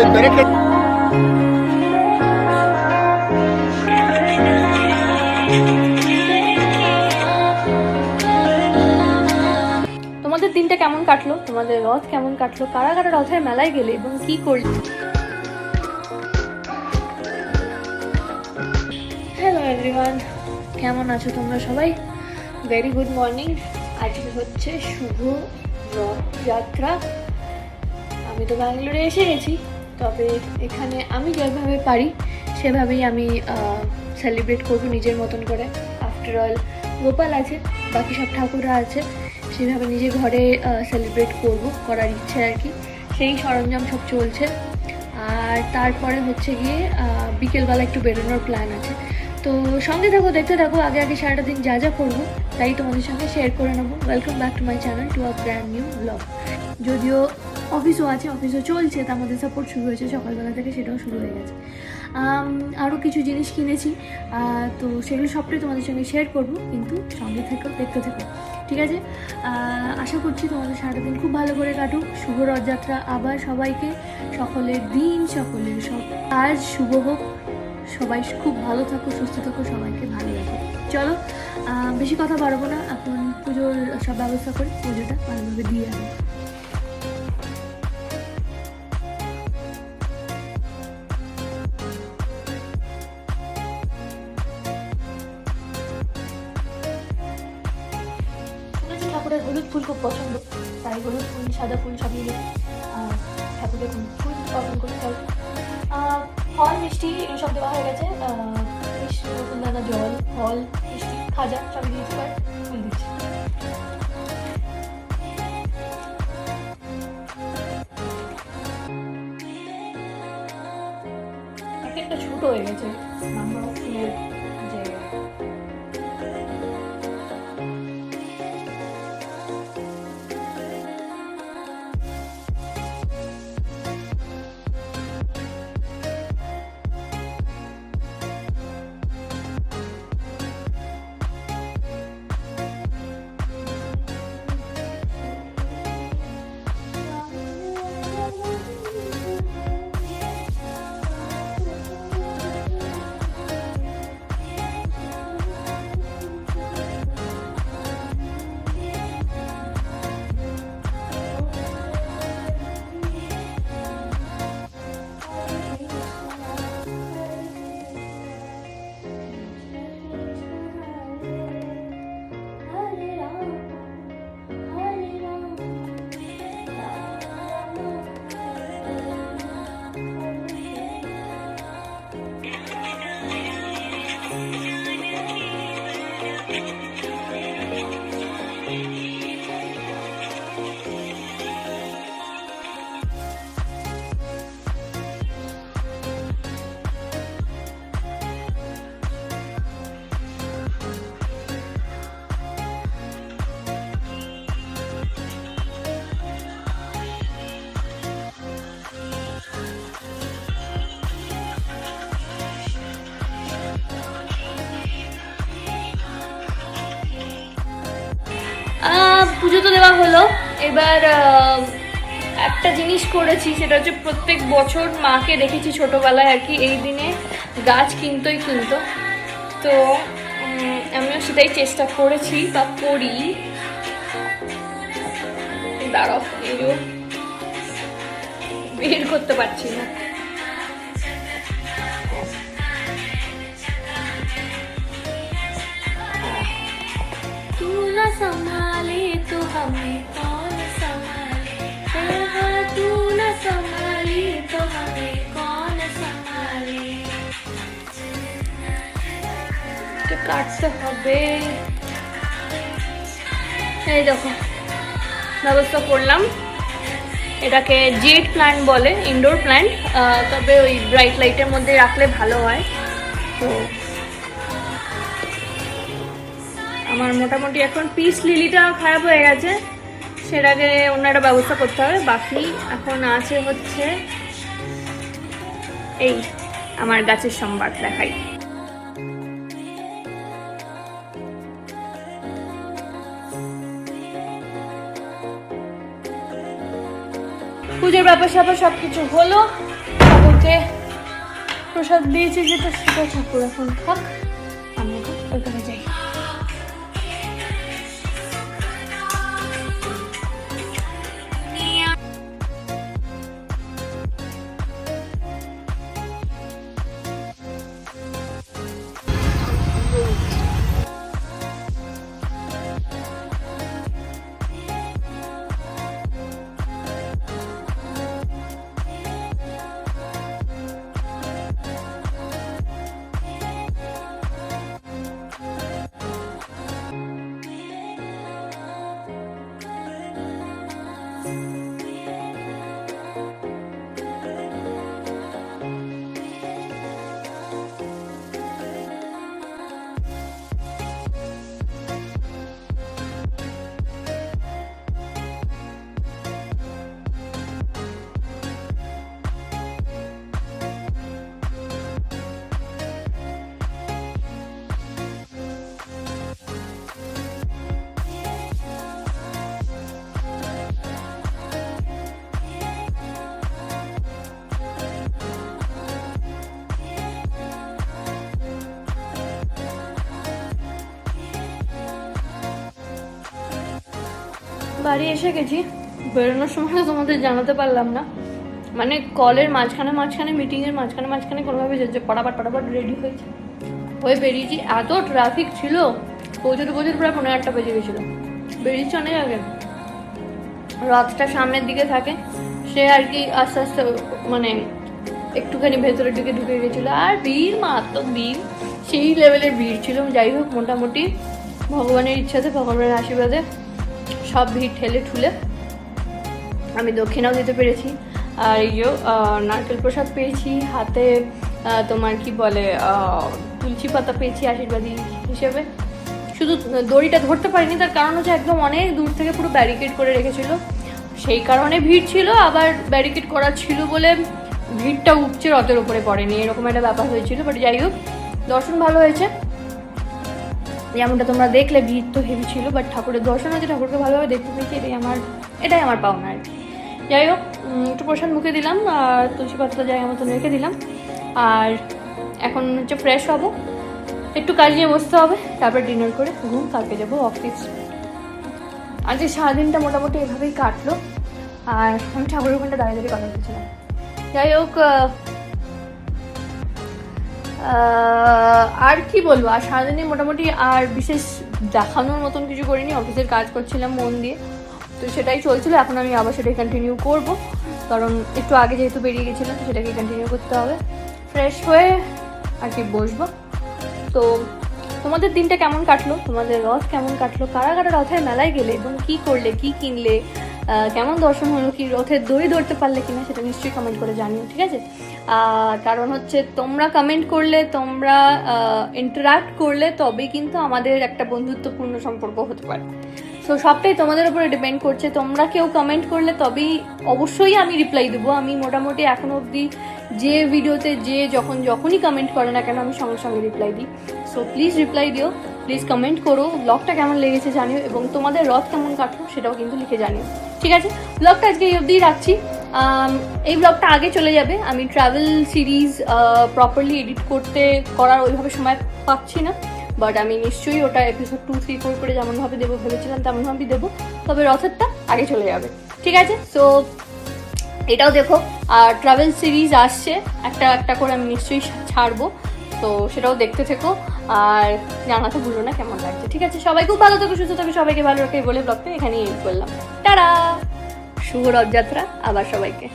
espere que... তোমাদের দিনটা কেমন কাটলো, তোমাদের রথ কেমন কাটলো, কারা কারা রথের মেলায় গেলে এবং কি করলে? হ্যালো এভরিওয়ান, কেমন আছো তোমরা সবাই? Very good morning. আজকে হচ্ছে শুভ রথযাত্রা। আমি তো ব্যাঙ্গালোরে এসে গেছি, তবে এখানে আমি যেভাবে পারি সেভাবেই আমি সেলিব্রেট করবো নিজের মতন করে। আফটার অল গোপাল আছে, বাকি সব ঠাকুররা আছে, সেভাবে নিজে ঘরে সেলিব্রেট করার ইচ্ছে আর কি। সেই সরঞ্জাম সব চলছে। আর তারপরে হচ্ছে গিয়ে বিকেলবেলা একটু বেরোনোর প্ল্যান আছে। তো সঙ্গে থাকো, দেখতে থাকো, আগে আগে সারাটা দিন যা যা করবো তাই তোমাদের সঙ্গে শেয়ার করে নেবো। Welcome back to my channel, to a brand new blog. যদিও অফিসও আছে, অফিসও চলছে, তার মধ্যে সাপোর্ট শুরু হয়েছে সকালবেলা থেকে, সেটাও শুরু হয়ে গেছে। আরও কিছু জিনিস কিনেছি, তো সেগুলো সবটাই তোমাদের সঙ্গে শেয়ার করবো, কিন্তু সঙ্গে থেকেও দেখতে থাকো, ঠিক আছে? আশা করছি তোমাদের সারাদিন খুব ভালো করে কাটুক। শুভ রথযাত্রা আবার সবাইকে, সকলের দিন, সকলের সব কাজ শুভ হোক। সবাই খুব ভালো থাকো, সুস্থ থাকো, সবাইকে ভালো রাখো। চলো বেশি কথা বাড়াবো না, এখন পুজোর সব ব্যবস্থা করে পুজোটা ভালোভাবে দিয়ে আনো। ঠাকুরের হলুদ ফুল খুব পছন্দ, তাই হলুদ ফুল, সাদা ফুল সব মিলে ঠাকুরের ফুল অর্পণ করে চল। ফল মিষ্টি এগুলো সব দেওয়া হয়ে গেছে। মিষ্টি, নতুন দানা, জল, ফল, মিষ্টি, খাজা সবই দিয়েছি, আর ফুল দিচ্ছি। একটা ছোট হয়ে গেছে নাম্বার অফ ফুলের জায়গা। পুজো তো দেওয়া হলো। এবার একটা জিনিস করেছি, সেটা হচ্ছে প্রত্যেক বছর মাকে দেখেছি ছোটবেলায় আর কি এই দিনে গাছ কিনতো, তো আমিও সেটাই চেষ্টা করেছি বা করি। দাঁড়াও, বের করতে পারছি না। संभाले तो हमें कौन संभाले, तू न संभाली तो हमें कौन संभाले। तो काटते হবে। এই দেখো ব্যবস্থা করলাম। এটাকে জেড প্ল্যান্ট বলে, ইনডোর প্ল্যান্ট, তবে ওই ব্রাইট লাইটের মধ্যে রাখলে ভালো হয়। তো আমার মোটামুটি এখন পিস লিলিটা খারাপ হয়ে গেছে, সেটাকে অন্য একটা ব্যবস্থা করতে হবে। বাকি এখন আছে হচ্ছে এই আমার গাছের সম্ভার দেখাই। পুজোর ব্যাপার স্যাপার সব কিছু হলো। ঠাকুরকে প্রসাদ দিয়েছি যেটা, সেটা ঠাকুর এখন থাক, আমি এখন ওইখানে যাই। বাড়ি এসে গেছি। বেরোনোর সময় তোমাদের জানাতে পারলাম না, মানে কলের মাঝখানে মিটিংয়ের মাঝখানে কোনোভাবে যে পাটাপাট রেডি হয়ে বেরিয়েছি। এত ট্রাফিক ছিল, পৌঁছতে প্রায় 15টা বেজে গেছিলো। বেরিয়েছি অনেক আগে। রথটা সামনের দিকে থাকে, সে আর কি আস্তে আস্তে মানে একটুখানি ভেতরের দিকে ঢুকে গেছিলো। আর ভিড়, মারাত্মক ভিড়, সেই লেভেলের ভিড় ছিল। যাই হোক, মোটামুটি ভগবানের ইচ্ছাতে, ভগবানের আশীর্বাদে সব ভিড় ঠেলে ঠুলে আমি দক্ষিণাও দিতে পেরেছি। আর এই যে নারকেল প্রসাদ পেয়েছি হাতে, তোমার কি বলে তুলসী পাতা পেয়েছি আশীর্বাদী হিসেবে। শুধু দড়িটা ধরতে পারিনি, তার কারণ হচ্ছে একদম অনেক দূর থেকে পুরো ব্যারিকেড করে রেখেছিল, সেই কারণে ভিড় ছিল। আবার ব্যারিকেড করা ছিল বলে ভিড়টা উপচে রথের উপরে পড়েনি, এরকম একটা ব্যাপার হয়েছিল। বাট যাই হোক, দর্শন ভালো হয়েছে। যেমনটা তোমরা দেখলে, ভিড় তো হেভি ছিল, বাট ঠাকুরের দর্শন হয়েছে, ঠাকুরকে ভালোভাবে দেখতে পেয়েছি, এটাই আমার পাওনা আর কি। যাই হোক, একটু প্রসাদ মুখে দিলাম আর তুলসী পাতাটা জায়গা মতন রেখে দিলাম। আর এখন হচ্ছে ফ্রেশ হবো, একটু কাজ নিয়ে বসতে হবে, তারপর ডিনার করে ঘুম, কালকে যাবো অফিস। আজকে সারাদিনটা মোটামুটি এভাবেই কাটলো। আর আমি ঠাকুরের ওখানটা দাঁড়িয়ে কথা বলছিলাম। যাই হোক, আর কি বলবো, আর সারাদিনে মোটামুটি আর বিশেষ দেখানোর মতন কিছু করিনি। অফিসের কাজ করছিলাম মন দিয়ে, তো সেটাই চলছিল। এখন আমি আবার সেটাই কন্টিনিউ করব, কারণ একটু আগে যেহেতু বেরিয়ে গেছিলাম, সেটাকে কন্টিনিউ করতে হবে। ফ্রেশ হয়ে আর কি বসবো। তো তোমাদের দিনটা কেমন কাটলো, তোমাদের রথ কেমন কাটলো, কারা কারা রথের মেলায় গেলে এবং কী করলে, কী কিনলে, কেমন দর্শন হলো, কি রথের দড়ি ধরতে পারলে কিনা, সেটা নিশ্চয়ই কমেন্ট করে জানিও, ঠিক আছে? কারণ হচ্ছে তোমরা কমেন্ট করলে, তোমরা ইন্টারাক্ট করলে তবেই কিন্তু আমাদের একটা বন্ধুত্বপূর্ণ সম্পর্ক হতে পারে। সো সবটাই তোমাদের উপরে ডিপেন্ড করছে। তোমরা কেউ কমেন্ট করলে তবেই অবশ্যই আমি রিপ্লাই দেবো। আমি মোটামুটি এখনো অবধি যে ভিডিওতে যখনই কমেন্ট করে না কেন, আমি সঙ্গে সঙ্গে রিপ্লাই দিই। সো প্লিজ রিপ্লাই দিও, প্লিজ কমেন্ট করো, ব্লগটা কেমন লেগেছে জানিও, এবং তোমাদের রথ কেমন কাটলো সেটাও কিন্তু লিখে জানিও, ঠিক আছে? ব্লগটা আজকে এই অবধিই রাখছি। এই ব্লগটা আগে চলে যাবে। আমি ট্রাভেল সিরিজ প্রপারলি এডিট করার ওইভাবে সময় পাচ্ছি না, বাট আমি নিশ্চয়ই ওটা এপিসোড 2, 3, 4 করে যেমনভাবে দেবো ভেবেছিলাম তেমনভাবেই দেবো, তবে রথেরটা আগে চলে যাবে, ঠিক আছে? সো এটাও দেখো। আর ট্রাভেল সিরিজ আসছে একটা করে, আমি নিশ্চয়ই ছাড়বো, তো সেটাও দেখতে থেকো। আর জানাতে ভুলো না কেমন লাগছে, ঠিক আছে? সবাই খুব ভালো থাকো, সুস্থ থাকো, সবাইকে ভালো রাখে বলে ব্লগটা এখানেই এড করলাম। টাটা, শুভ রথযাত্রা আবার সবাইকে।